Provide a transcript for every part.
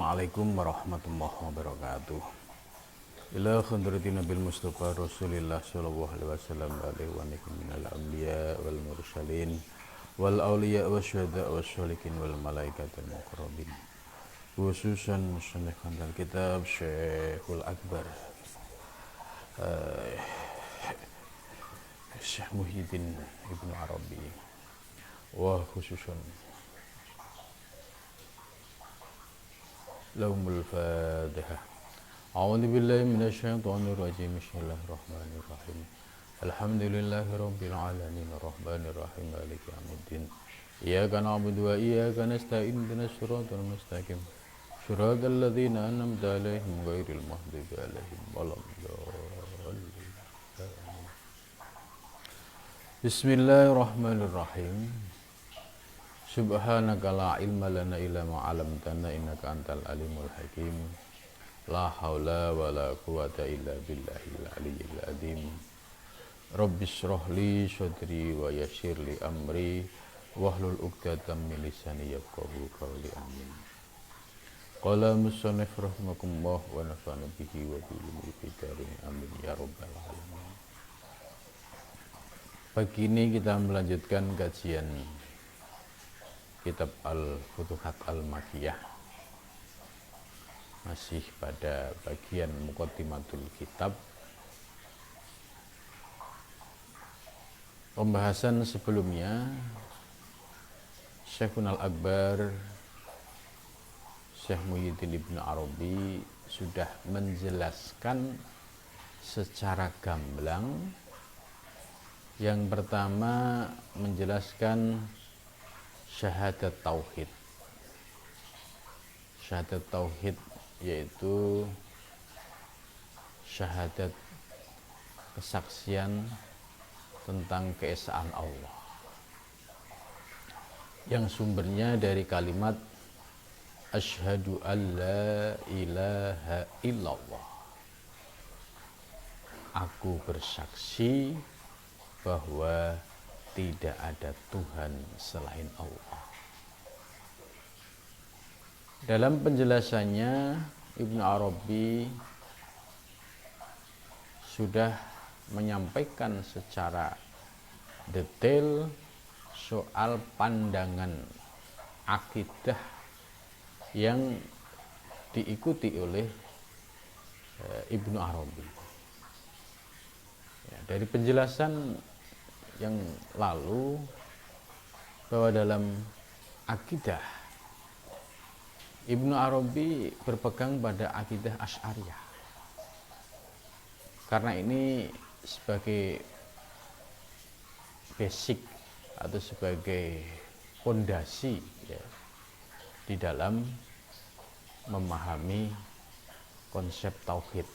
Assalamualaikum warahmatullahi wabarakatuh. Ila khadrati Nabil Mustafa Rasulillah sallallahu alaihi wasallam wa nikum minal anbiya wal mursalin wal awliya wasyuhada wasyolikin wal malaikatil muqarrabin. Khususan musannif handal kitab Syekhul Akbar Syekh Muhyiddin Ibnu Arabi wa khususan lahumul Fatihah. A'udzu billahi minasyaitonir rajim. Bismillahirrahmanirrahim. Alhamdulillahirabbil alamin arrahmanir rahim maliki yaumiddin. Iyyaka na'budu wa iyyaka nasta'in ihdinas siratal mustaqim. Shiratal ladzina an'amta 'alaihim ghairil maghdubi 'alaihim waladdallin. Bismillahirrahmanirrahim. Subhanaka la ilma lana illa ma 'allamtana innaka antal alimul hakim. La haula wala quwata illa billahil aliyyil azim. Rabbi shrah li sadri wa yassir li amri wahlul 'uqdatam min lisani yafqahu qawli. Amin. Qala musannif rahimakumullah wa nafa'ana bihi wa bil fitarin amin ya rabbal alamin. Pagi ini kita melanjutkan kajian kitab Al-Futuhat Al-Makkiyah, masih pada bagian Muqaddimatul Kitab. Pembahasan sebelumnya Syekhul Akbar Syekh Muhyiddin Ibnu Arabi sudah menjelaskan secara gamblang. Yang pertama menjelaskan syahadat tauhid. Syahadat tauhid yaitu syahadat kesaksian tentang keesaan Allah, yang sumbernya dari kalimat asyhadu alla ilaha illallah. Aku bersaksi bahwa tidak ada Tuhan selain Allah. Dalam penjelasannya, Ibnu Arabi sudah menyampaikan secara detail soal pandangan akidah yang diikuti oleh Ibnu Arabi. Ya, dari penjelasan yang lalu bahwa dalam akidah Ibnu Arabi berpegang pada akidah Asy'ariyah. Karena ini sebagai basic atau sebagai fondasi ya, di dalam memahami konsep tauhid,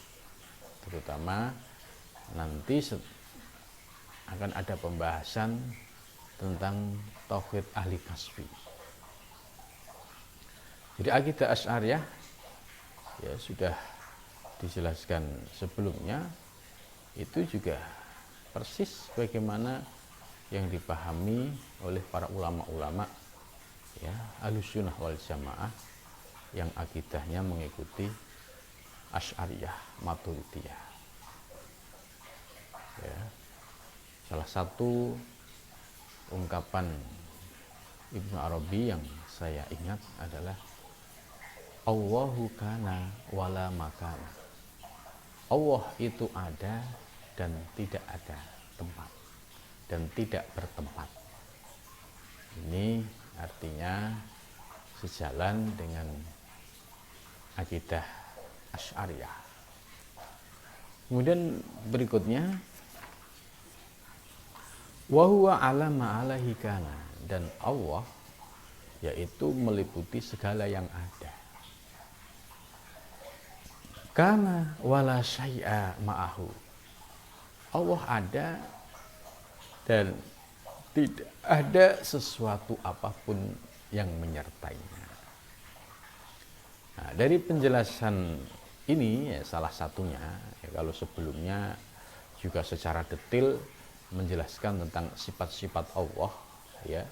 terutama nanti akan ada pembahasan tentang tauhid ahli kasbi. Jadi akidah Asy'ariyah ya sudah dijelaskan sebelumnya, itu juga persis bagaimana yang dipahami oleh para ulama-ulama ya Ahlussunnah wal Jamaah yang akidahnya mengikuti Asy'ariyah Maturidiyah. Ya. Salah satu ungkapan Ibnu Arabi yang saya ingat adalah Allahu kana wala makana. Allah itu ada dan tidak ada tempat, dan tidak bertempat. Ini artinya sejalan dengan akidah Asy'ariyah. Kemudian berikutnya wa huwa ala ma alaihi kana, dan Allah yaitu meliputi segala yang ada. Kana wala syai'a ma'ahu. Allah ada dan tidak ada sesuatu apapun yang menyertainya. Nah, dari penjelasan ini ya, salah satunya ya, kalau sebelumnya juga secara detail menjelaskan tentang sifat-sifat Allah ya,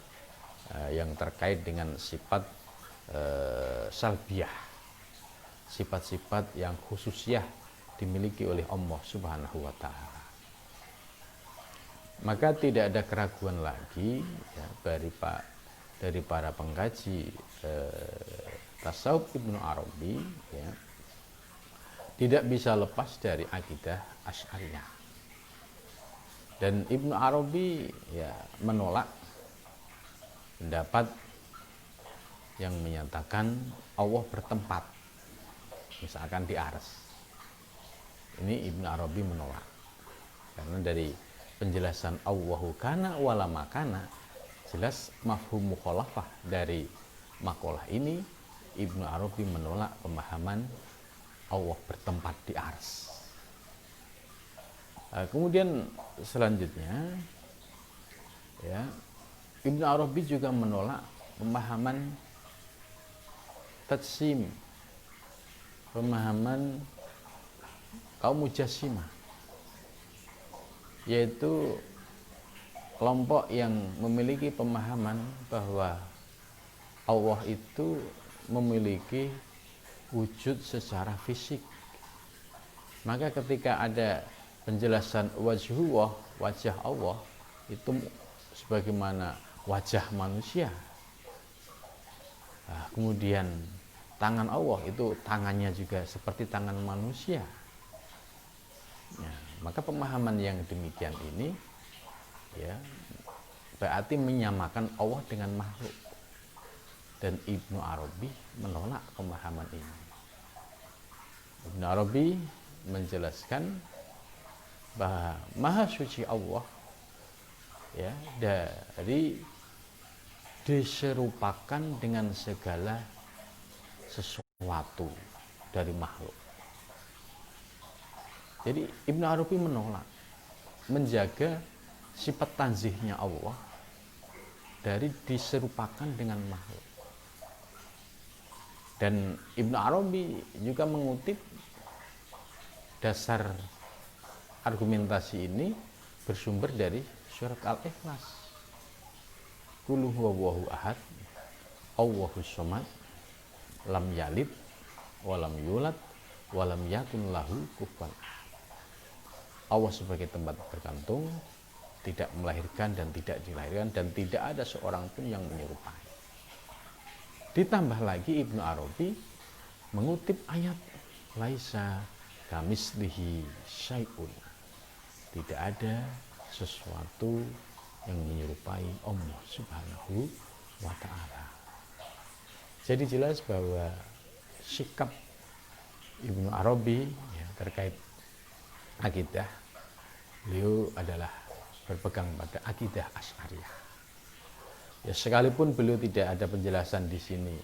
yang terkait dengan sifat salbiyah sifat-sifat yang khususiyah dimiliki oleh Allah Subhanahu wa taala. Maka tidak ada keraguan lagi ya, dari para pengkaji tasawuf Ibnu Arabi ya, tidak bisa lepas dari akidah Asy'ariyah. Dan Ibnu Arabi ya menolak pendapat yang menyatakan Allah bertempat, misalkan di arsy. Ini Ibnu Arabi menolak, karena dari penjelasan Allahu kana wala makana jelas mafhum mukhalafah dari makalah ini. Ibnu Arabi menolak pemahaman Allah bertempat di arsy. Kemudian selanjutnya ya, Ibnu Arabi juga menolak pemahaman tajsim, pemahaman kaum Mujassimah, yaitu kelompok yang memiliki pemahaman bahwa Allah itu memiliki wujud secara fisik. Maka ketika ada penjelasan wajhullah, wajah Allah itu sebagaimana wajah manusia. Nah, kemudian tangan Allah itu tangannya juga seperti tangan manusia. Ya, maka pemahaman yang demikian ini ya berarti menyamakan Allah dengan makhluk. Dan Ibnu Arabi menolak pemahaman ini. Ibnu Arabi menjelaskan bahwa Maha Suci Allah ya dari diserupakan dengan segala sesuatu dari makhluk. Jadi Ibnu Arabi menolak, menjaga sifat tanzihnya Allah dari diserupakan dengan makhluk. Dan Ibnu Arabi juga mengutip dasar argumentasi ini bersumber dari surat Al-Ikhlas. Qul huwallahu ahad, Allahus samad, lam yalid walam yulad walam yakun lahu kufuwan ahad. Allah sebagai tempat bergantung, tidak melahirkan dan tidak dilahirkan, dan tidak ada seorang pun yang menyerupai. Ditambah lagi Ibnu Arabi mengutip ayat laisa kamislihi syai'un, tidak ada sesuatu yang menyerupai Allah Subhanahu wa ta'ala. Jadi jelas bahwa sikap Ibnu Arabi ya, terkait akidah, beliau adalah berpegang pada akidah Asy'ariyah. Ya, sekalipun beliau tidak ada penjelasan di sini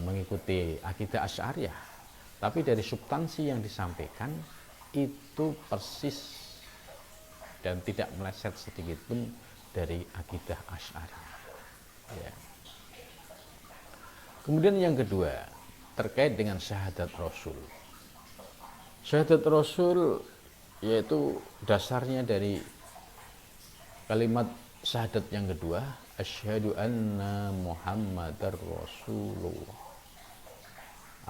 mengikuti akidah Asy'ariyah, tapi dari substansi yang disampaikan itu persis dan tidak meleset sedikit pun dari akidah Asy'ariyah. Ya. Kemudian yang kedua terkait dengan syahadat Rasul. Syahadat Rasul yaitu dasarnya dari kalimat syahadat yang kedua, asyhadu anna Muhammadar Rasulullah.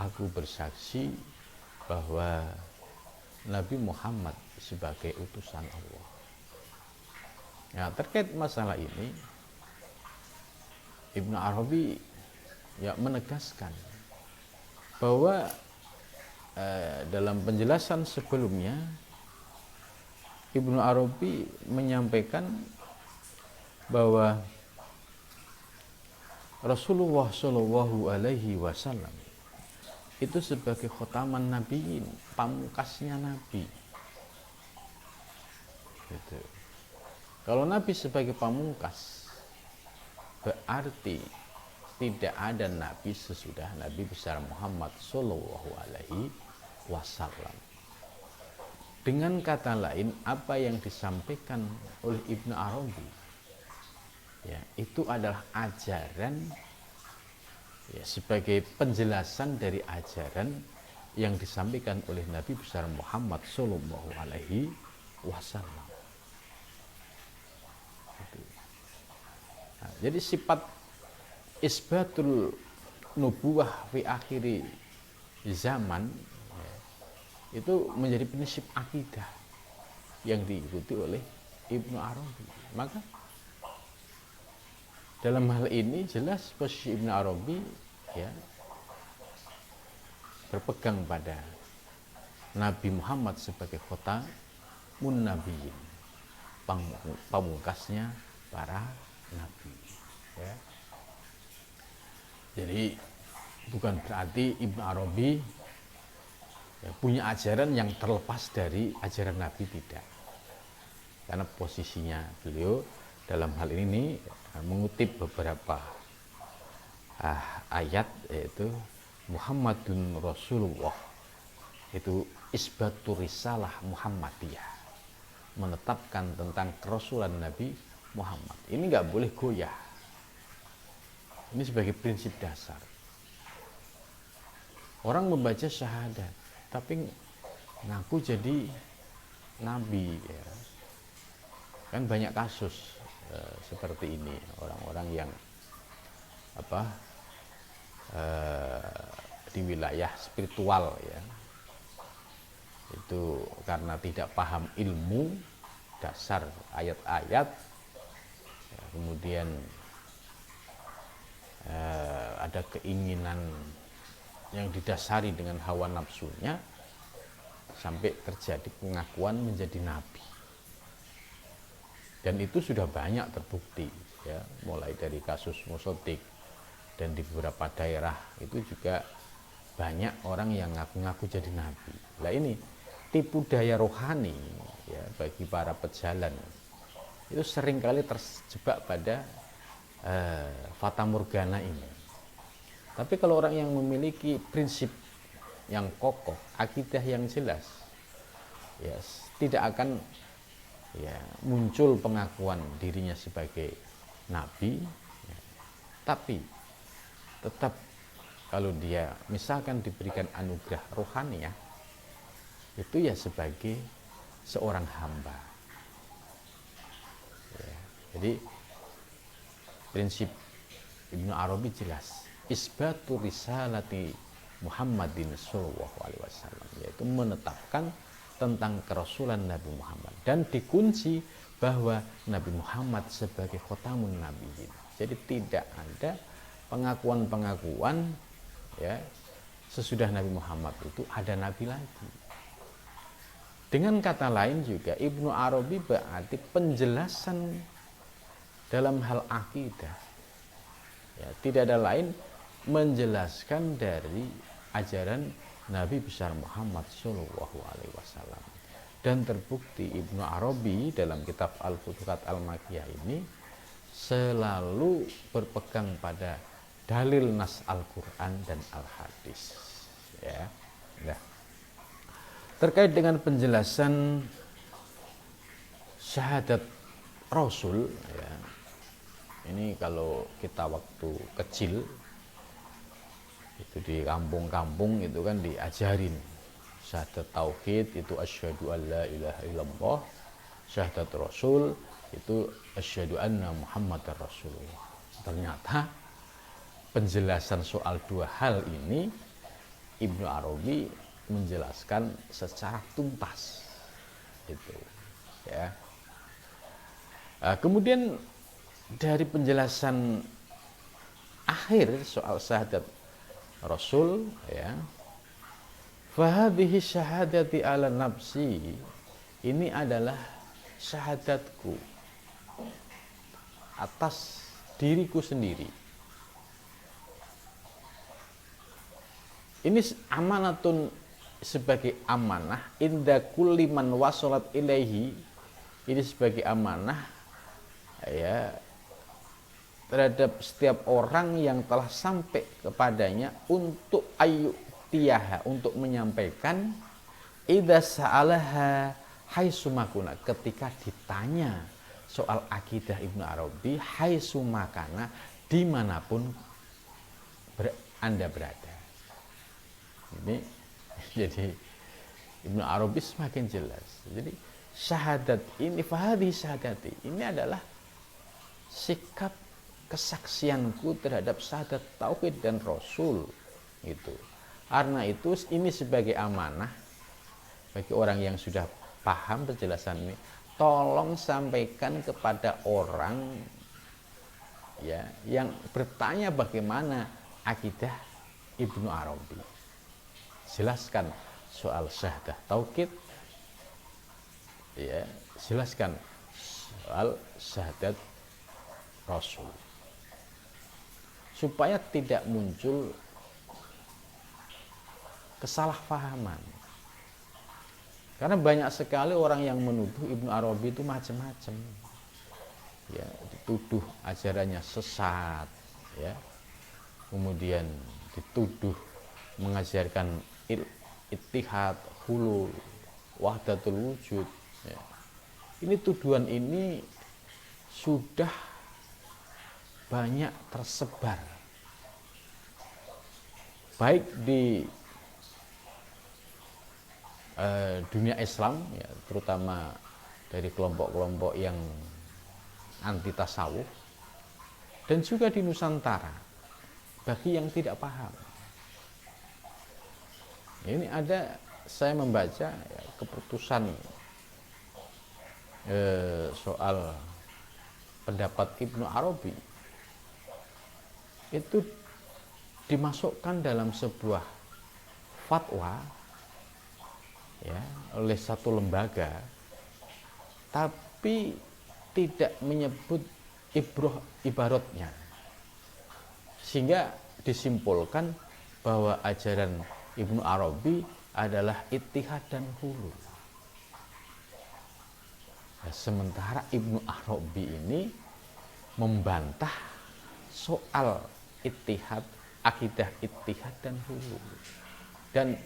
Aku bersaksi bahwa Nabi Muhammad sebagai utusan Allah. Ya, terkait masalah ini Ibnu Arabi ya menegaskan bahwa dalam penjelasan sebelumnya Ibnu Arabi menyampaikan bahwa Rasulullah Shallallahu Alaihi Wasallam itu sebagai khotaman nabiin, pamungkasnya Nabi. Gitu. Kalau Nabi sebagai pamungkas, berarti tidak ada Nabi sesudah Nabi besar Muhammad Shallallahu Alaihi Wasallam. Dengan kata lain, apa yang disampaikan oleh Ibnu Arabi ya, itu adalah ajaran ya, sebagai penjelasan dari ajaran yang disampaikan oleh Nabi besar Muhammad Sallallahu Alaihi Wasallam. Nah, jadi sifat isbatul nubuwah fi akhiri zaman ya, itu menjadi prinsip akidah yang diikuti oleh Ibnu Arabi. Maka dalam hal ini jelas posisi Ibnu Arabi ya berpegang pada Nabi Muhammad sebagai khatamun nabiyyin, pamungkasnya para nabi ya. Jadi bukan berarti Ibnu Arabi ya, punya ajaran yang terlepas dari ajaran Nabi, tidak. Karena posisinya beliau dalam hal ini mengutip beberapa ayat, yaitu Muhammadun Rasulullah, itu isbatur risalah Muhammadiyah, menetapkan tentang kerasulan Nabi Muhammad. Ini nggak boleh goyah. Ini sebagai prinsip dasar. Orang membaca syahadat tapi ngaku jadi nabi ya. Kan banyak kasus seperti ini, orang-orang yang di wilayah spiritual ya, itu karena tidak paham ilmu dasar ayat-ayat ya, kemudian ada keinginan yang didasari dengan hawa nafsunya sampai terjadi pengakuan menjadi nabi. Dan itu sudah banyak terbukti ya, mulai dari kasus Musodik, dan di beberapa daerah itu juga banyak orang yang ngaku-ngaku jadi nabi. Nah ini tipu daya rohani ya, bagi para pejalan itu seringkali terjebak pada fata morgana ini. Tapi kalau orang yang memiliki prinsip yang kokoh, akidah yang jelas, ya tidak akan ya muncul pengakuan dirinya sebagai nabi ya. Tapi tetap kalau dia misalkan diberikan anugerah rohaniah, itu ya sebagai seorang hamba ya. Jadi prinsip Ibnu Arabi jelas, isbatu risalati Muhammadin sallallahu alaihi wasallam, yaitu menetapkan tentang kerasulan Nabi Muhammad dan dikunci bahwa Nabi Muhammad sebagai khatamun nabiyyin. Jadi tidak ada pengakuan-pengakuan ya sesudah Nabi Muhammad itu ada nabi lagi. Dengan kata lain juga Ibnu Arabi berarti penjelasan dalam hal akidah ya, tidak ada lain menjelaskan dari ajaran Nabi besar Muhammad Shallallahu Alaihi Wasallam. Dan terbukti Ibnu Arabi dalam kitab Al-Futuhat Al-Makiyah ini selalu berpegang pada dalil nas Al-Quran dan Al-Hadis ya. Nah, terkait dengan penjelasan syahadat Rasul ya, ini kalau kita waktu kecil itu di kampung-kampung itu kan diajarin syahadat tauhid itu asyhadu alla ilaha illallah, syahadat rasul itu asyhadu anna muhammadar rasulullah. Ternyata penjelasan soal dua hal ini Ibnu Arabi menjelaskan secara tuntas itu ya. Kemudian dari penjelasan akhir soal syahadat Rasul ya, fahadhihi syahadati ala nafsi, ini adalah syahadatku atas diriku sendiri. Ini amanatun, sebagai amanah, inda kulli man wasalat ilaihi, ini sebagai amanah ya terhadap setiap orang yang telah sampai kepadanya untuk ayu tiyaha, untuk menyampaikan idza sa'alaha haitsumakuna, ketika ditanya soal akidah Ibnu Arabi haitsumakana, dimanapun Anda berada. Ini jadi Ibnu Arabi semakin jelas. Jadi syahadat ini, fahadhi syahadati, ini adalah sikap kesaksianku terhadap syahadat tauhid dan rasul itu. Karena itu ini sebagai amanah bagi orang yang sudah paham penjelasan ini, tolong sampaikan kepada orang ya yang bertanya bagaimana akidah Ibnu Arabi. Jelaskan soal syahadah tauhid, ya, jelaskan soal syahadat Rasul, supaya tidak muncul kesalahpahaman. Karena banyak sekali orang yang menuduh Ibnu Arabi itu macam-macam, ya, dituduh ajarannya sesat, ya, kemudian dituduh mengajarkan ittihad, hulul, wahdatul wujud, ya. Ini tuduhan ini sudah banyak tersebar, baik di dunia Islam, ya, terutama dari kelompok-kelompok yang anti tasawuf, dan juga di Nusantara bagi yang tidak paham. Ini ada, saya membaca ya, keputusan soal pendapat Ibnu Arabi itu dimasukkan dalam sebuah fatwa, ya, oleh satu lembaga, tapi tidak menyebut ibaratnya, sehingga disimpulkan bahwa ajaran Ibnu Arabi adalah ittihad dan hulul. Nah, sementara Ibnu Arabi ini membantah soal ittihad, akidah ittihad dan hulul dan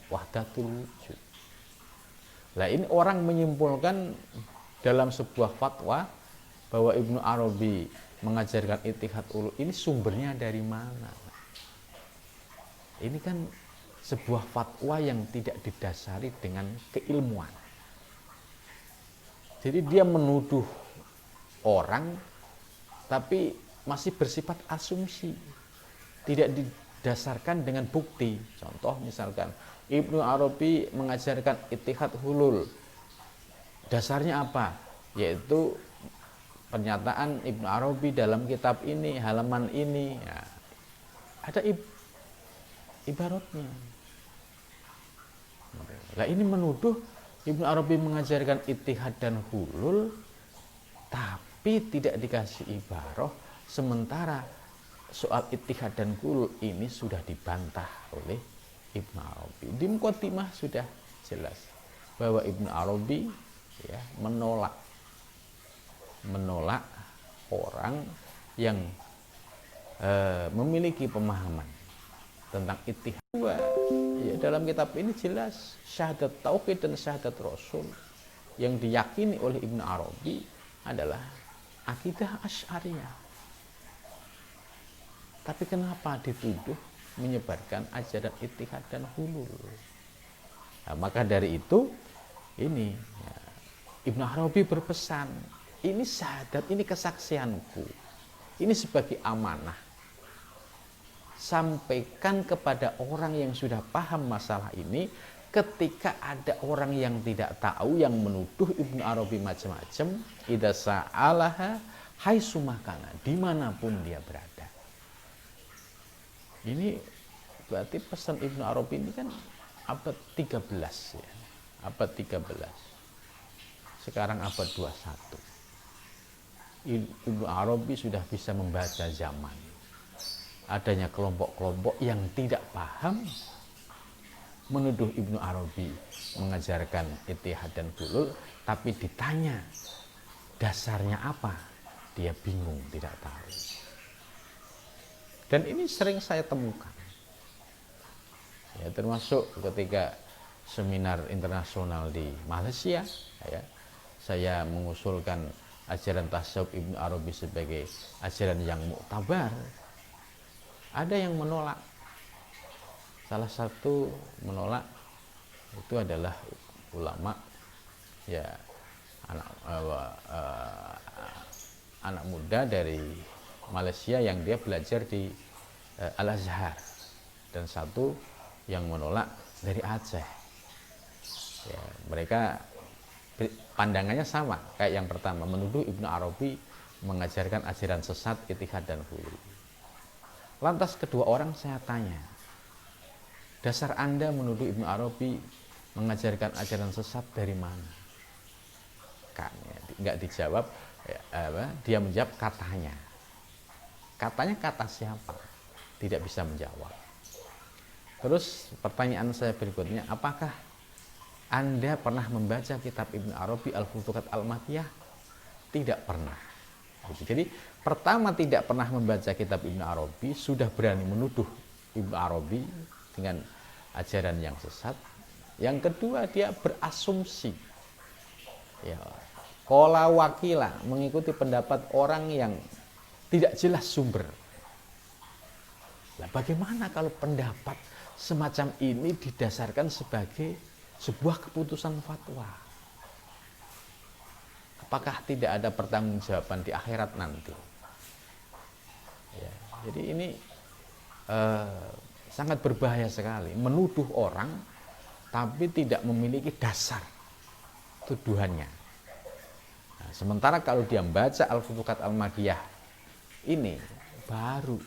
wahdatul wujud. Nah, ini orang menyimpulkan dalam sebuah fatwa bahwa Ibnu Arabi mengajarkan ittihad hulul, ini sumbernya dari mana? Ini kan sebuah fatwa yang tidak didasari dengan keilmuan. Jadi dia menuduh orang tapi masih bersifat asumsi, tidak didasarkan dengan bukti. Contoh misalkan Ibnu Arabi mengajarkan ittihad hulul, dasarnya apa? Yaitu pernyataan Ibnu Arabi dalam kitab ini, halaman ini, ya, ada ibaratnya. Nah, ini menuduh Ibnu Arabi mengajarkan ittihad dan hulul tapi tidak dikasih ibarah, sementara soal ittihad dan hulul ini sudah dibantah oleh Ibnu Arabi. Di Muqaddimah sudah jelas bahwa Ibnu Arabi, ya, menolak orang yang memiliki pemahaman tentang ittihad. Ya, dalam kitab ini jelas syahadat tauhid dan syahadat Rasul yang diyakini oleh Ibnu Arabi adalah akidah Asy'ariyah. Tapi kenapa dituduh menyebarkan ajaran ittihad dan hulul? Nah, maka dari itu ini, ya, Ibnu Arabi berpesan, ini syahadat, ini kesaksianku, ini sebagai amanah, sampaikan kepada orang yang sudah paham masalah ini. Ketika ada orang yang tidak tahu, yang menuduh Ibnu Arabi macam-macam, idza sa'alaha haitsu makana, dimanapun dia berada. Ini berarti pesan Ibnu Arabi ini kan abad 13, ya, abad 13. Sekarang abad 21. Ibnu Arabi sudah bisa membaca zaman. Adanya kelompok-kelompok yang tidak paham menuduh Ibnu Arabi mengajarkan ittihad dan hulul, tapi ditanya dasarnya apa, dia bingung, tidak tahu. Dan ini sering saya temukan, ya, termasuk ketika seminar internasional di Malaysia, ya, saya mengusulkan ajaran tasawuf Ibnu Arabi sebagai ajaran yang muktabar. Ada yang menolak. Salah satu menolak itu adalah ulama, ya, anak muda dari Malaysia yang dia belajar di Al-Azhar, dan satu yang menolak dari Aceh. Ya, mereka pandangannya sama kayak yang pertama, menuduh Ibnu Arabi mengajarkan ajaran sesat, itihad dan hulu. Lantas kedua orang saya tanya, dasar Anda menuduh Ibnu Arabi mengajarkan ajaran sesat dari mana? Kan ya, nggak dijawab, dia menjawab katanya. Katanya kata siapa? Tidak bisa menjawab. Terus pertanyaan saya berikutnya, apakah Anda pernah membaca kitab Ibnu Arabi Al-Futuhat Al-Makiyah? Tidak pernah. Jadi pertama tidak pernah membaca kitab Ibnu Arabi, sudah berani menuduh Ibnu Arabi dengan ajaran yang sesat. Yang kedua, dia berasumsi, ya, qala wakila, mengikuti pendapat orang yang tidak jelas sumber. Nah, bagaimana kalau pendapat semacam ini didasarkan sebagai sebuah keputusan fatwa? Apakah tidak ada pertanggungjawaban di akhirat nanti? Ya, jadi ini sangat berbahaya sekali, menuduh orang tapi tidak memiliki dasar tuduhannya. Nah, sementara kalau dia membaca Al-Futuhat Al-Makiyah ini baru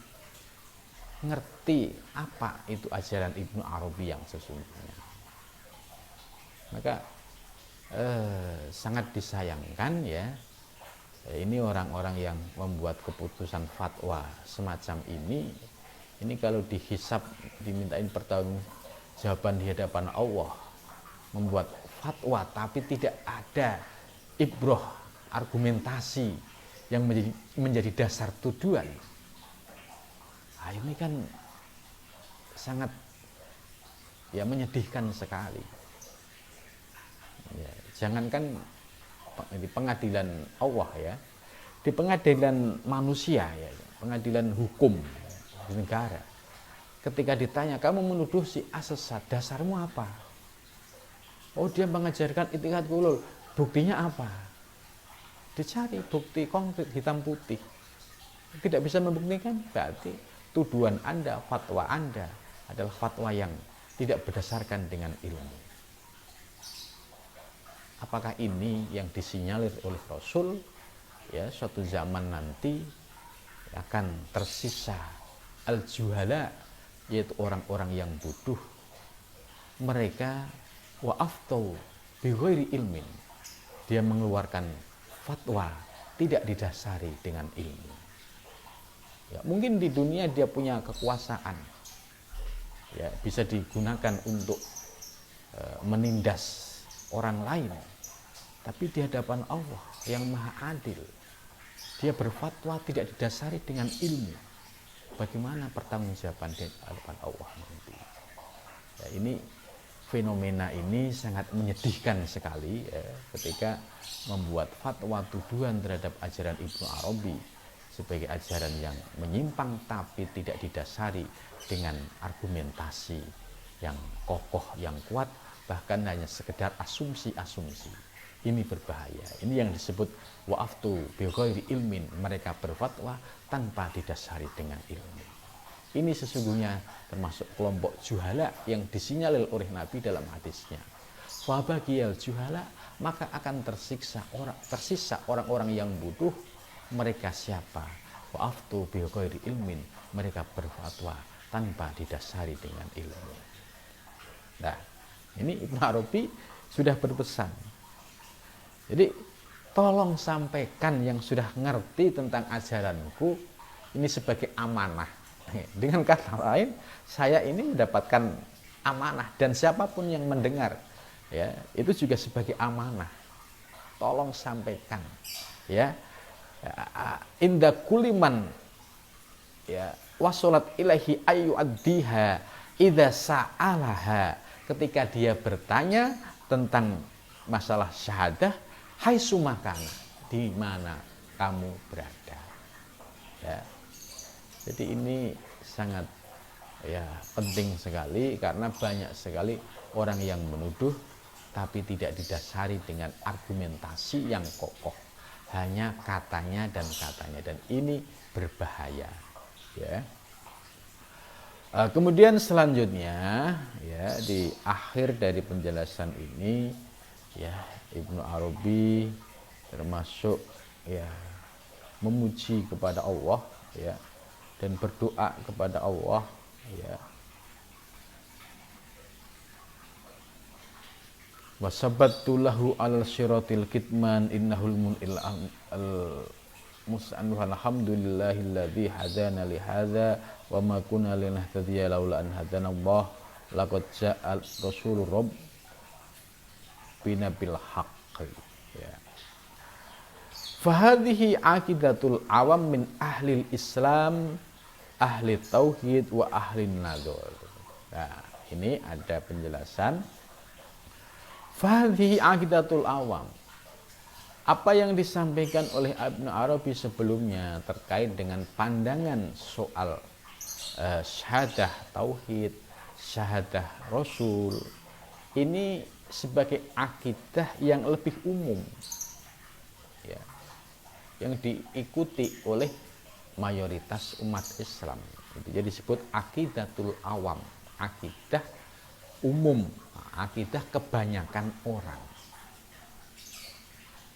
ngerti apa itu ajaran Ibnu Arabi yang sesungguhnya. Maka sangat disayangkan ya, ini orang-orang yang membuat keputusan fatwa semacam ini kalau dihisab, dimintain pertanggungjawaban di hadapan Allah, membuat fatwa tapi tidak ada ibroh, argumentasi yang menjadi dasar tuduhan. Nah, ini kan sangat ya menyedihkan sekali. Ya, jangankan di pengadilan Allah ya, di pengadilan manusia ya, pengadilan hukum di negara, ketika ditanya kamu menuduh si A sesat, dasarmu apa? Oh, dia mengajarkan itihad hulul, buktinya apa? Dicari bukti konkret hitam putih. Tidak bisa membuktikan, berarti tuduhan Anda, fatwa Anda adalah fatwa yang tidak berdasarkan dengan ilmu. Apakah ini yang disinyalir oleh Rasul? Ya, suatu zaman nanti akan tersisa al-juhala, yaitu orang-orang yang bodoh. Mereka wa'aftau bighairi ilmin, dia mengeluarkan fatwa tidak didasari dengan ilmu. Ya, mungkin di dunia dia punya kekuasaan, ya, bisa digunakan untuk menindas orang lain, tapi di hadapan Allah yang maha adil, dia berfatwa tidak didasari dengan ilmu. Bagaimana pertanggungjawaban di hadapan Allah nanti? Ya, ini fenomena ini sangat menyedihkan sekali ya, ketika membuat fatwa tuduhan terhadap ajaran Ibnu Arabi sebagai ajaran yang menyimpang tapi tidak didasari dengan argumentasi yang kokoh, yang kuat, bahkan hanya sekedar asumsi-asumsi. Ini berbahaya. Ini yang disebut wa'aftu bighairi ilmin, mereka berfatwa tanpa didasari dengan ilmu. Ini sesungguhnya termasuk kelompok juhala yang disinyalir oleh Nabi dalam hadisnya. Fabagiyal juhala, maka akan tersisa orang-orang yang bodoh. Mereka siapa? Wa'aftu bighairi ilmin, mereka berfatwa tanpa didasari dengan ilmu. Nah, ini Ibnu Arabi sudah berpesan. Jadi tolong sampaikan yang sudah ngerti tentang ajaranku ini sebagai amanah. Dengan kata lain, saya ini mendapatkan amanah, dan siapapun yang mendengar ya, itu juga sebagai amanah. Tolong sampaikan ya. Inda kuliman ya wasolat ilahi ayu addiha idza sa'alaha, ketika dia bertanya tentang masalah syahadah, hai sumakana, di mana kamu berada ya. Jadi ini sangat ya penting sekali, karena banyak sekali orang yang menuduh tapi tidak didasari dengan argumentasi yang kokoh, hanya katanya, dan ini berbahaya ya. Kemudian selanjutnya ya di akhir dari penjelasan ini ya Ibnu Arabi termasuk ya memuji kepada Allah ya dan berdoa kepada Allah ya. Wasabattu lahu al syiratil kitman innahul munil al mus'an alhamdulillahilladzi hadana li hadza wa ma kunna linahtadiya laula an hadanallah laqad ja'al rasulur rabbina bil haqq ya. Fahadhihi aqidatul awam min ahlil islam ahli tauhid wa ahli nador. Nah, ini ada penjelasan fahadhihi aqidatul awam. Apa yang disampaikan oleh Ibnu Arabi sebelumnya terkait dengan pandangan soal syahadah tauhid, syahadah rasul, ini sebagai akidah yang lebih umum ya, yang diikuti oleh mayoritas umat Islam. Jadi disebut akidatul awam, akidah umum, akidah kebanyakan orang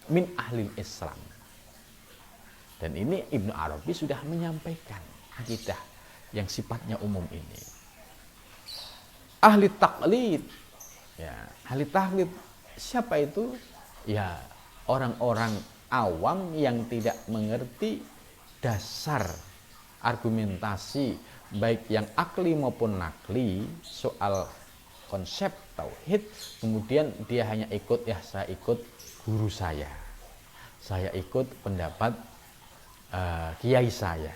min ahlil Islam. Dan ini Ibnu Arabi sudah menyampaikan akidah yang sifatnya umum ini. Ahli taklid ya, ahli taklid siapa itu? Ya orang-orang awam yang tidak mengerti dasar argumentasi baik yang akli maupun nakli soal konsep tauhid, kemudian dia hanya ikut ya saya ikut guru saya ikut pendapat kiai saya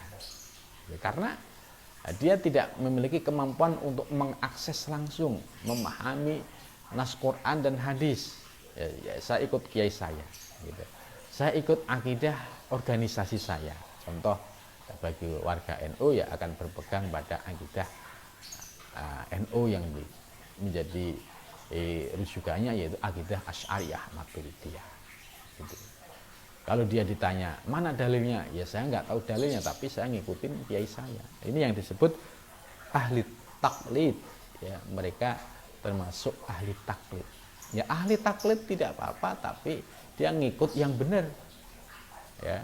ya, karena dia tidak memiliki kemampuan untuk mengakses langsung memahami nas Quran dan hadis ya, saya ikut kiai saya gitu. Saya ikut akidah organisasi saya, contoh bagi warga NU ya akan berpegang pada akidah NU yang menjadi rujukannya yaitu akidah Asy'ariyah Maturidiyah gitu. Kalau dia ditanya mana dalilnya, ya saya nggak tahu dalilnya tapi saya ngikutin kiai saya. Ini yang disebut ahli taklid ya, mereka termasuk ahli taklid ya. Ahli taklid tidak apa-apa tapi dia ngikut yang benar ya.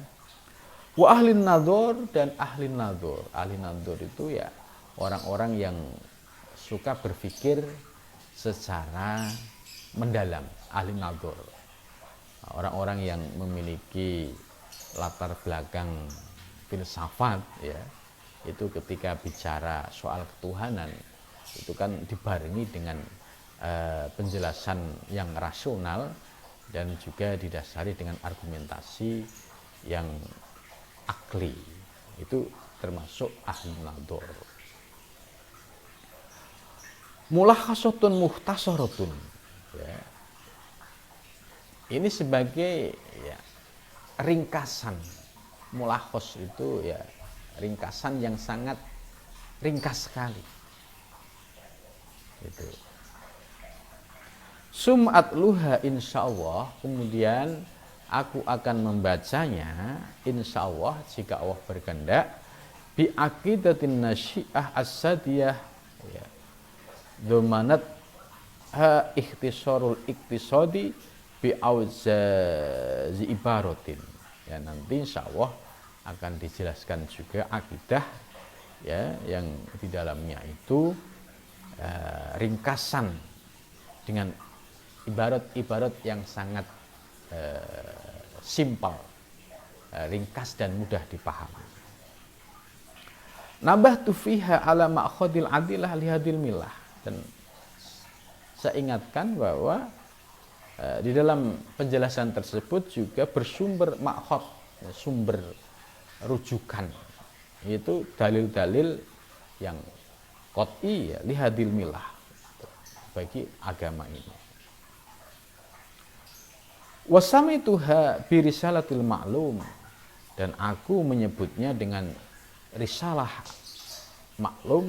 Wa ahli nador dan ahli nador. Ahli nador itu ya orang-orang yang suka berpikir secara mendalam, ahli nador. Orang-orang yang memiliki latar belakang filsafat ya, itu ketika bicara soal ketuhanan itu kan dibarengi dengan penjelasan yang rasional dan juga didasari dengan argumentasi yang akli. Itu termasuk ahli nador. Mulakhasatun mukhtasaratun ya. Ini sebagai ya, ringkasan. Mulakhos itu ya ringkasan yang sangat ringkas sekali gitu. Sum'at luha insyaallah, kemudian aku akan membacanya insyaallah jika Allah berkehendak bi aqidatin nasyiah as-sadiyah ya. Domanat ha ikhtisarul iktisadi bi auzazi ibaratin ya, nanti insyaallah akan dijelaskan juga akidah ya yang di dalamnya itu ringkasan dengan ibarat-ibarat yang sangat simpel, ringkas dan mudah dipahami. Nabahtu fiha ala ma'khadil adilah lihadil milah. Dan saya ingatkan bahwa di dalam penjelasan tersebut juga bersumber makhod, sumber rujukan, yaitu dalil-dalil yang qot'i ya, lihadil milah bagi agama ini. Wasamituha birisalatil ma'lum, dan aku menyebutnya dengan risalah maklum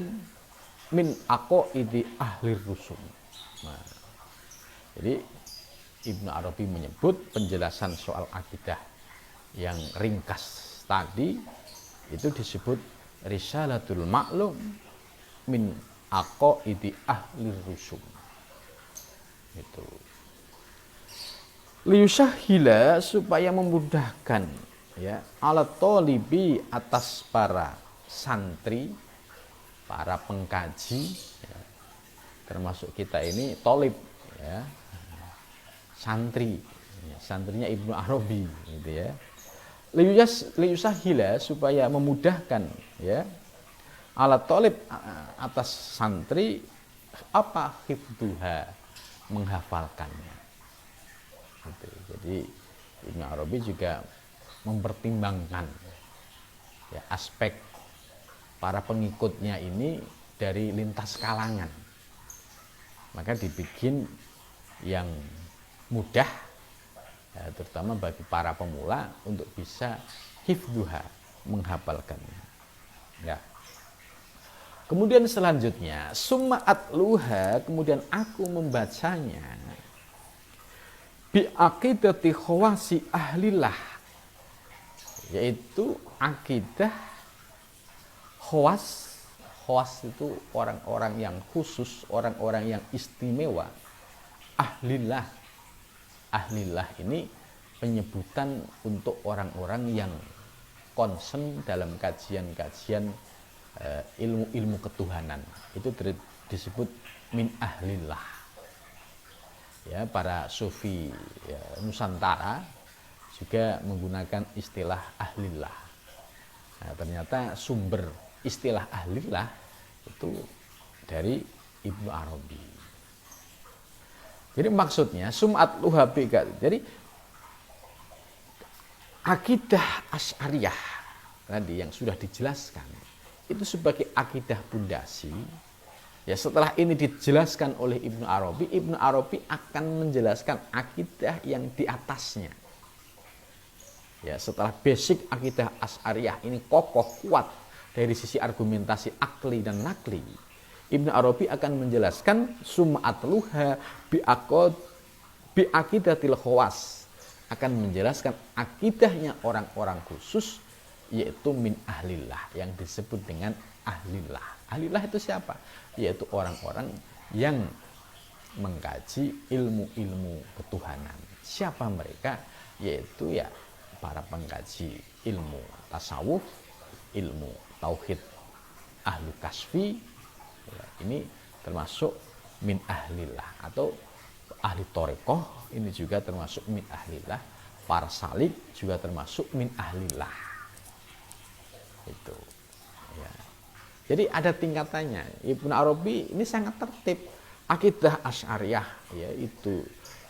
min aqaidi ahli rusum. Nah, jadi Ibnu Arabi menyebut penjelasan soal akidah yang ringkas tadi itu disebut risalatul maklum min aqaidi ahli rusum. Itu. Liyusahhila, supaya memudahkan ya ala tolibi, atas para santri, para pengkaji ya. Termasuk kita ini tolib ya, santri ya, santrinya Ibnu Arabi gitu ya. Liyusahhila, supaya memudahkan ya ala tolib, atas santri, apa hifdzuha, menghafalkannya gitu. Jadi Ibnu Arabi juga mempertimbangkan ya, aspek para pengikutnya ini dari lintas kalangan, maka dibikin yang mudah ya, terutama bagi para pemula untuk bisa hifdzuha, menghafalkannya ya. Kemudian selanjutnya summa atluha, kemudian aku membacanya bi aqidati khawasi ahlillah, yaitu akidah khawas. Khawas itu orang-orang yang khusus, orang-orang yang istimewa. Ahlillah, ahlillah ini penyebutan untuk orang-orang yang concern dalam kajian-kajian ilmu-ilmu ketuhanan. Itu disebut min ahlillah ya. Para sufi ya, Nusantara juga menggunakan istilah ahlillah. Nah, ternyata sumber istilah ahlillah itu dari Ibnu Arabi. Jadi maksudnya sum'at luhabika, jadi akidah Asy'ariyah tadi yang sudah dijelaskan itu sebagai akidah pondasi ya. Setelah ini dijelaskan oleh Ibnu Arabi akan menjelaskan akidah yang di atasnya ya. Setelah basic akidah Asy'ariyah ini kokoh kuat dari sisi argumentasi akli dan nakli, Ibnu Arabi akan menjelaskan sum'atluha bi aqidatil khawas, akan menjelaskan akidahnya orang-orang khusus, yaitu min ahlillah, yang disebut dengan ahlillah. Ahlillah itu siapa? Yaitu orang-orang yang mengkaji ilmu-ilmu ketuhanan. Siapa mereka? Yaitu ya para pengkaji ilmu tasawuf, ilmu tauhid, ahlu kasfi ya, ini termasuk min ahlillah. Atau ahli thariqah ini juga termasuk min ahlillah. Para salik juga termasuk min ahlillah. Itu ya. Jadi ada tingkatannya. Ibnu Arabi ini sangat tertib. Akidah Asy'ariyah ya itu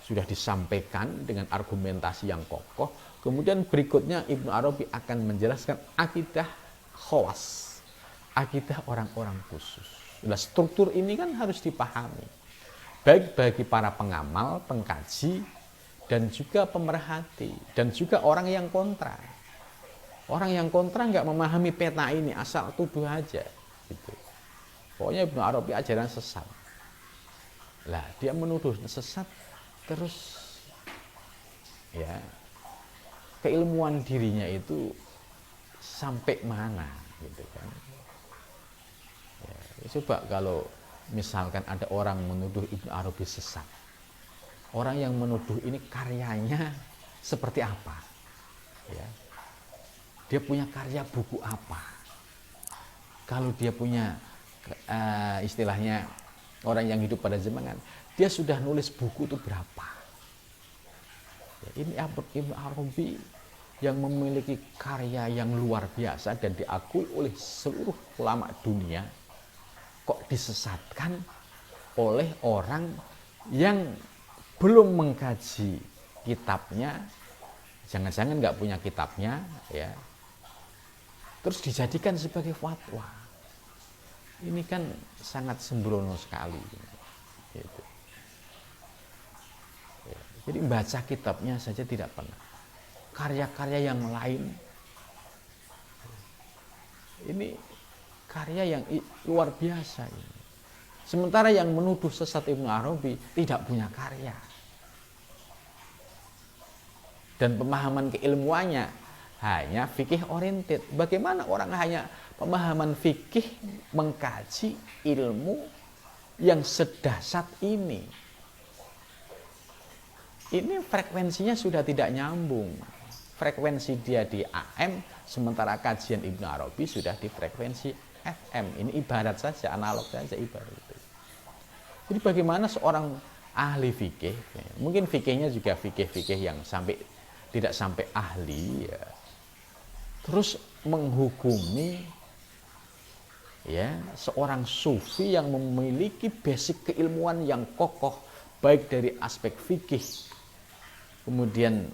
sudah disampaikan dengan argumentasi yang kokoh. Kemudian berikutnya Ibnu Arabi akan menjelaskan akidah khawas, akidah orang-orang khusus. Nah, struktur ini kan harus dipahami baik bagi para pengamal, pengkaji, dan juga pemerhati, dan juga orang yang kontra. Orang yang kontra nggak memahami peta ini, asal tuduh aja gitu. Pokoknya Ibnu Arabi ajaran sesat. Lah dia menuduh sesat terus ya, keilmuan dirinya itu sampai mana gitu kan. Ya, coba kalau misalkan ada orang menuduh Ibnu Arabi sesat, orang yang menuduh ini karyanya seperti apa ya, dia punya karya buku apa, kalau dia punya istilahnya orang yang hidup pada zaman, dia sudah nulis buku itu berapa ya. Ini Ibnu Arabi yang memiliki karya yang luar biasa dan diakui oleh seluruh ulama dunia, kok disesatkan oleh orang yang belum mengkaji kitabnya, jangan-jangan nggak punya kitabnya ya, terus dijadikan sebagai fatwa. Ini kan sangat sembrono sekali gitu. Ya, jadi baca kitabnya saja tidak pernah, karya-karya yang lain ini karya yang luar biasa ini. Sementara yang menuduh sesat Ibnu Arabi tidak punya karya, dan pemahaman keilmuannya hanya fikih oriented. Bagaimana orang hanya pemahaman fikih mengkaji ilmu yang sedasat ini? Ini frekuensinya sudah tidak nyambung. Frekuensi dia di AM, sementara kajian Ibnu Arabi sudah di frekuensi FM. Ini ibarat saja, analog saja ibarat itu. Jadi bagaimana seorang ahli fikih, mungkin fikihnya juga fikih-fikih yang tidak sampai ahli, ya, terus menghukumi ya seorang sufi yang memiliki basic keilmuan yang kokoh, baik dari aspek fikih, kemudian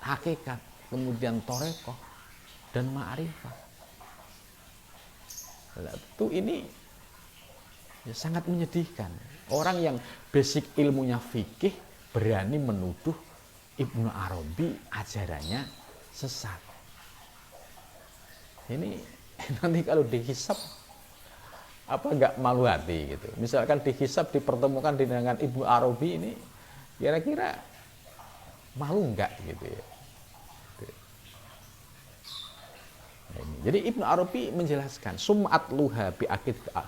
hakikat, kemudian torekoh dan ma'rifah. Itu ini ya, sangat menyedihkan. Orang yang basic ilmunya fikih berani menuduh Ibnu Arabi ajarannya sesat. Ini nanti kalau dihisab apa enggak malu hati gitu. Misalkan dihisab dipertemukan dengan Ibnu Arabi ini, kira-kira malu enggak gitu ya. Jadi Ibnu Arabi menjelaskan sum'at luha bi akidah.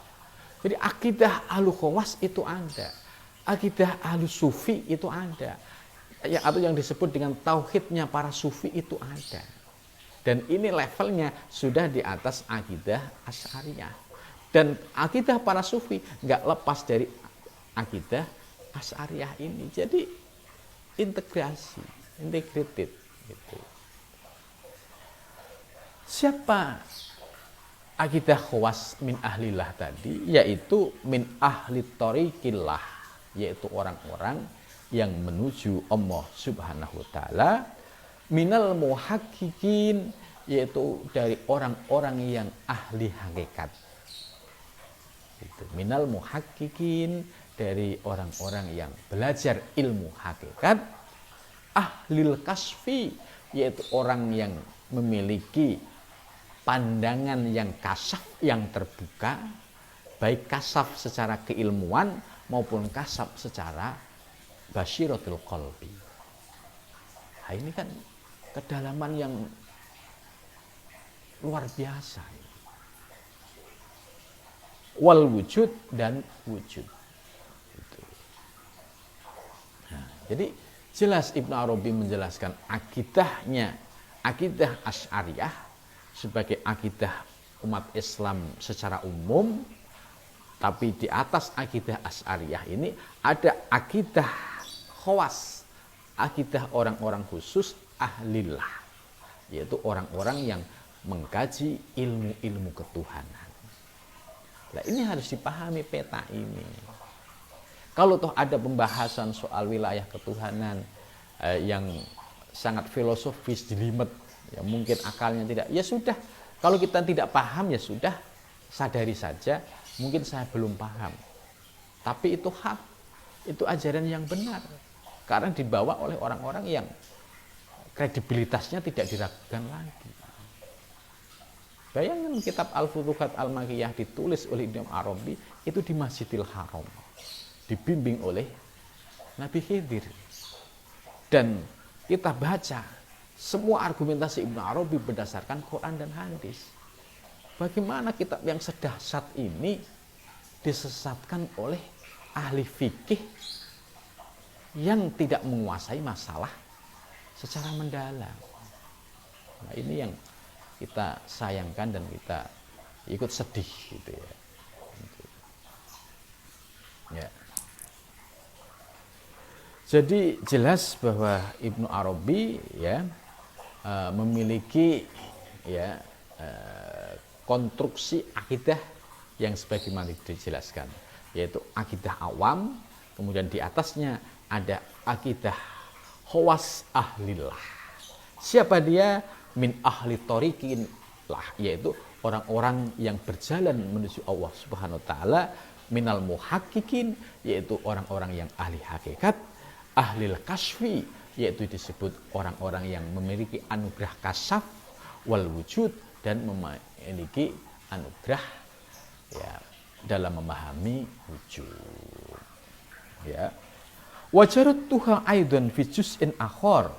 Jadi akidah ahlu khawas itu ada, akidah ahlu sufi itu ada, ya, atau yang disebut dengan tauhidnya para sufi itu ada. Dan ini levelnya sudah di atas akidah Asy'ariyah. Dan akidah para sufi nggak lepas dari akidah Asy'ariyah ini. Jadi integrasi, integrated gitu. Siapa akidah khawas min ahlillah tadi? Yaitu min ahli thoriqillah, yaitu orang-orang yang menuju Allah Subhanahu wa taala, minal muhaqqiqin, yaitu dari orang-orang yang ahli hakikat. Itu minal muhaqqiqin, dari orang-orang yang belajar ilmu hakikat, ahlil kasfi, yaitu orang yang memiliki pandangan yang kasaf, yang terbuka, baik kasaf secara keilmuan maupun kasaf secara basyiratul qalbi. Nah, ini kan kedalaman yang luar biasa. Wal wujud dan wujud. Nah, jadi jelas Ibnu Arabi menjelaskan akidahnya, akidah Asy'ariyah sebagai akidah umat Islam secara umum, tapi di atas akidah Asy'ariyah ini ada akidah khawas, akidah orang-orang khusus ahlillah, yaitu orang-orang yang mengkaji ilmu-ilmu ketuhanan. Nah, ini harus dipahami peta ini. Kalau toh ada pembahasan soal wilayah ketuhanan yang sangat filosofis, jelimet, ya mungkin akalnya tidak, ya sudah, kalau kita tidak paham ya sudah, sadari saja mungkin saya belum paham, tapi itu hak, itu ajaran yang benar karena dibawa oleh orang-orang yang kredibilitasnya tidak diragukan lagi. Bayangkan kitab Al-Futuhat Al-Makkiyah ditulis oleh Ibnu Arabi itu di Masjidil Haram, dibimbing oleh Nabi Khidir, dan kita baca semua argumentasi Ibnu Arabi berdasarkan Quran dan hadis. Bagaimana kitab yang sedahsyat ini disesatkan oleh ahli fikih yang tidak menguasai masalah secara mendalam. Nah, ini yang kita sayangkan dan kita ikut sedih gitu ya. Ya. Jadi jelas bahwa Ibnu Arabi ya memiliki ya konstruksi akidah yang sebagaimana dijelaskan, yaitu akidah awam, kemudian di atasnya ada akidah khawas ahlillah. Siapa dia? Min ahli thoriqin lah, yaitu orang-orang yang berjalan menuju Allah Subhanahu wa taala, minal muhaqqiqin, yaitu orang-orang yang ahli hakikat, ahlil kasfi, yaitu disebut orang-orang yang memiliki anugerah kasaf, wal wujud, dan memiliki anugerah ya dalam memahami wujud. Ya. Wajarut tuha aidon fi juz'in akhar,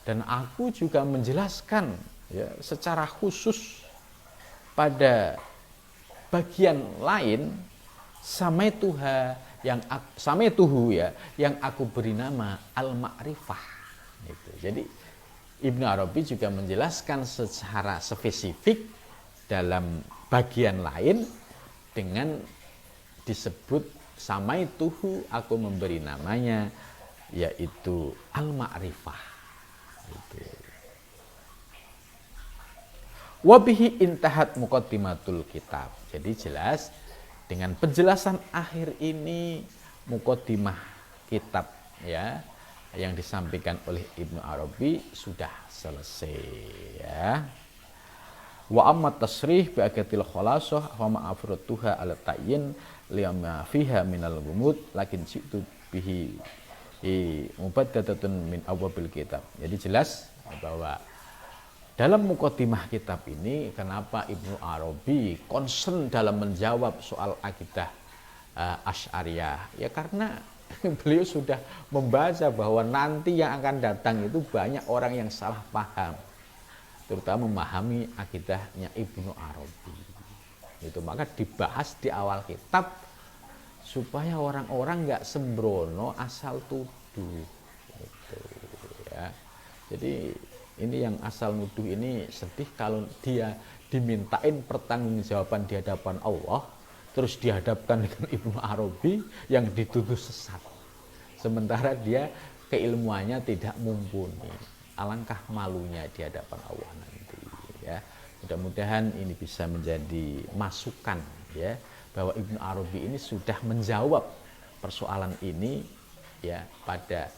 dan aku juga menjelaskan ya, secara khusus pada bagian lain samaituhu ya, yang aku beri nama al-ma'rifah gitu. Jadi Ibnu Arabi juga menjelaskan secara spesifik dalam bagian lain dengan disebut samaituhu, aku memberi namanya yaitu al-ma'rifah gitu. Wabihi intahat muqaddimatul kitab. Jadi jelas dengan penjelasan akhir ini muqaddimah kitab ya yang disampaikan oleh Ibnu Arabi sudah selesai ya. Wa amma tasrih bi akatil khalasah wa ma afratuha ala ta'yin lima fiha minal gumud lakin situ bihi mubaddadatun min abwabil kitab. Jadi jelas bahwa dalam muqaddimah kitab ini kenapa Ibnu Arabi concern dalam menjawab soal akidah Asy'ariyah ya, karena beliau sudah membaca bahwa nanti yang akan datang itu banyak orang yang salah paham, terutama memahami akidahnya Ibnu Arabi itu. Maka dibahas di awal kitab supaya orang-orang nggak sembrono asal tuduh gitu, ya. Jadi ini yang asal nuduh ini sedih kalau dia dimintain pertanggungjawaban di hadapan Allah, terus dihadapkan dengan Ibnu Arabi yang dituduh sesat, sementara dia keilmuannya tidak mumpuni. Alangkah malunya di hadapan Allah nanti ya. Mudah-mudahan ini bisa menjadi masukan ya, bahwa Ibnu Arabi ini sudah menjawab persoalan ini ya pada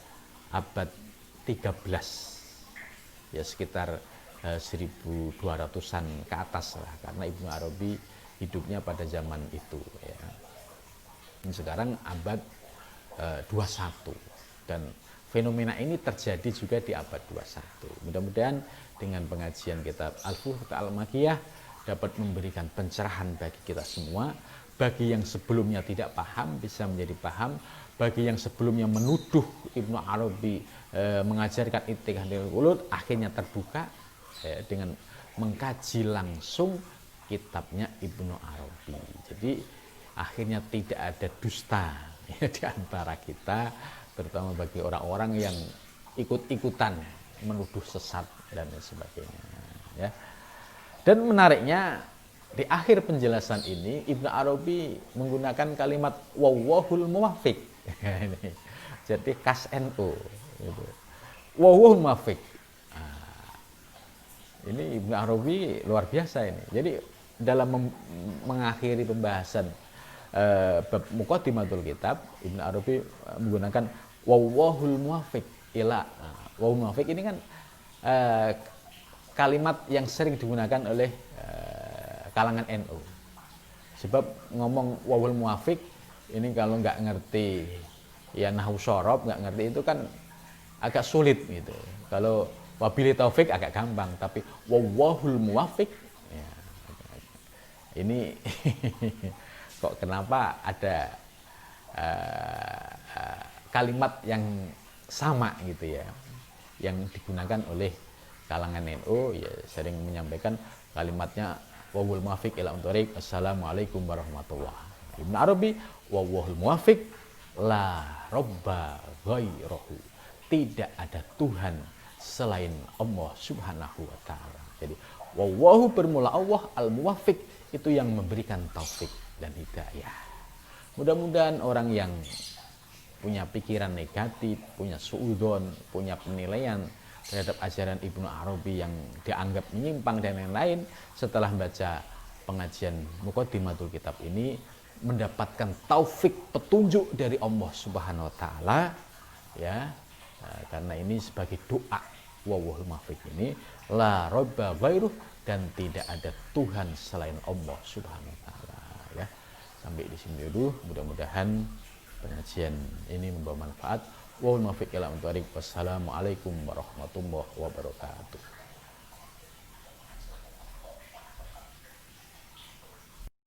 abad 13 ya, sekitar 1200-an ke atas lah, karena Ibnu Arabi hidupnya pada zaman itu ya. Ini sekarang abad 21 dan fenomena ini terjadi juga di abad 21. Mudah-mudahan dengan pengajian kitab Al-Futuh Al-Makkiyah dapat memberikan pencerahan bagi kita semua. Bagi yang sebelumnya tidak paham bisa menjadi paham, bagi yang sebelumnya menuduh Ibnu Arabi mengajarkan Ittikhadul Qulud akhirnya terbuka dengan mengkaji langsung kitabnya Ibnu Arabi. Jadi akhirnya tidak ada dusta ya, di antara kita, terutama bagi orang-orang yang ikut-ikutan menuduh sesat dan sebagainya ya. Dan menariknya di akhir penjelasan ini Ibnu Arabi menggunakan kalimat wallahul muwaffiq. Jadi khas NU gitu. Wallahul muwaffiq. Ini Ibnu Arabi luar biasa ini. Jadi dalam mengakhiri pembahasan bab muqaddimatul kitab, Ibnu Arabi menggunakan wallahul muwaffiq ila. Wallahul muwaffiq ini kan kalimat yang sering digunakan oleh kalangan NU. Sebab ngomong wallahul muwaffiq ini kalau nggak ngerti ya nahwu syarab, nggak ngerti itu kan agak sulit gitu. Kalau wabillahi taufik agak gampang, tapi wallahul muwaffiq ya, ini kok kenapa ada kalimat yang sama gitu ya, yang digunakan oleh kalangan NU ya, sering menyampaikan kalimatnya wallahul muwaffiq ila thoriq, assalamualaikum warahmatullahi. Ibnu Arabi wallahul muwaffiq la robba ghairahu, tidak ada Tuhan selain Allah subhanahu wa ta'ala. Jadi wallahu bermula Allah, al-muwaffiq itu yang memberikan taufik dan hidayah. Mudah-mudahan orang yang punya pikiran negatif, punya suudzon, punya penilaian terhadap ajaran Ibnu Arabi yang dianggap menyimpang dan lain-lain, setelah baca pengajian Muqaddimatul Kitab ini mendapatkan taufik petunjuk dari Allah Subhanahu wa taala ya. Karena ini sebagai doa wallahul muwaffiq ini la robba ghairuh, dan tidak ada Tuhan selain Allah Subhanahu wa taala ya. Sampai di sini dulu, mudah-mudahan pengajian ini membawa manfaat. Wallahul muwaffiq ila thoriq. Wassalamualaikum warahmatullahi wabarakatuh.